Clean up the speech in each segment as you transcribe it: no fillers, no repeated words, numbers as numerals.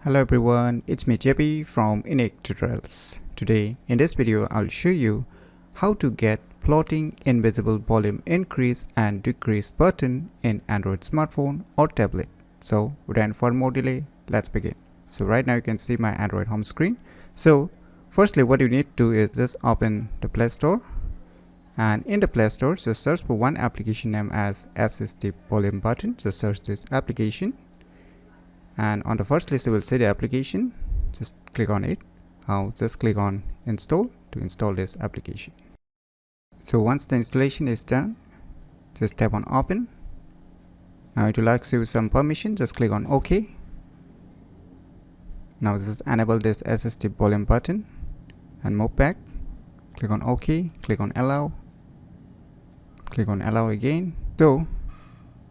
Hello everyone, it's me JP from UniqueTutorials. Today in this video I'll show you how to get plotting invisible volume increase and decrease button in Android smartphone or tablet. So without further more delay, let's begin. So right now you can see my Android home screen. So firstly what you need to do is just open the Play Store, and in the Play Store just search for one application name as SST volume button. Just search this application, and on the first list you will see the application. Just click on it. I'll just click on install to install this application. So once the installation is done, just tap on open. Now it will ask you some permission. Just click on OK. Now just enable this SST volume button and move back. Click on OK, click on allow, click on allow again. So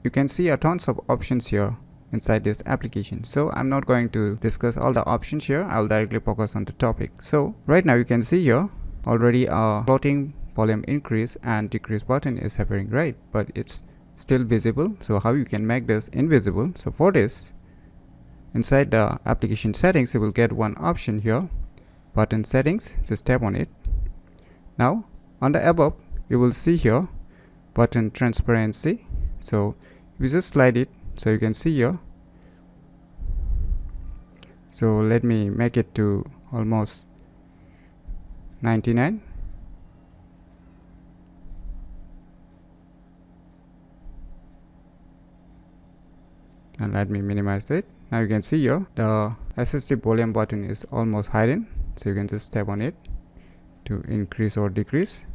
you can see a tons of options here inside this application. So I'm not going to discuss all the options here. I'll directly focus on the topic. So right now you can see here already a plotting volume increase and decrease button is appearing, right? But it's still visible. So how you can make this invisible? So for this, inside the application settings, you will get one option here, button settings. Just tap on it. Now on the above you will see here button transparency. So you just slide it, so you can see here. So let me make it to almost 99. And let me minimize it. Now you can see here the SST volume button is almost hidden, so you can just tap on it to increase or decrease.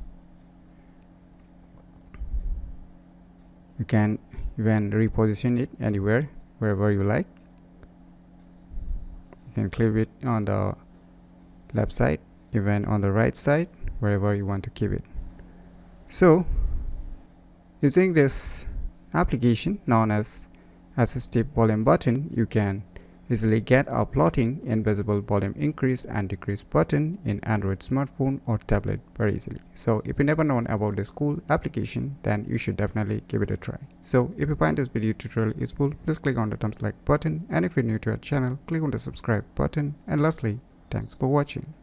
You can even reposition it anywhere, wherever you like. You can clip it on the left side, even on the right side, wherever you want to keep it. So using this application known as SST volume button, you can easily get a plotting invisible volume increase and decrease button in Android smartphone or tablet very easily. So if you never known about this cool application, then you should definitely give it a try. So if you find this video tutorial useful, please click on the thumbs like button, and if you're new to our channel, click on the subscribe button, and lastly, thanks for watching.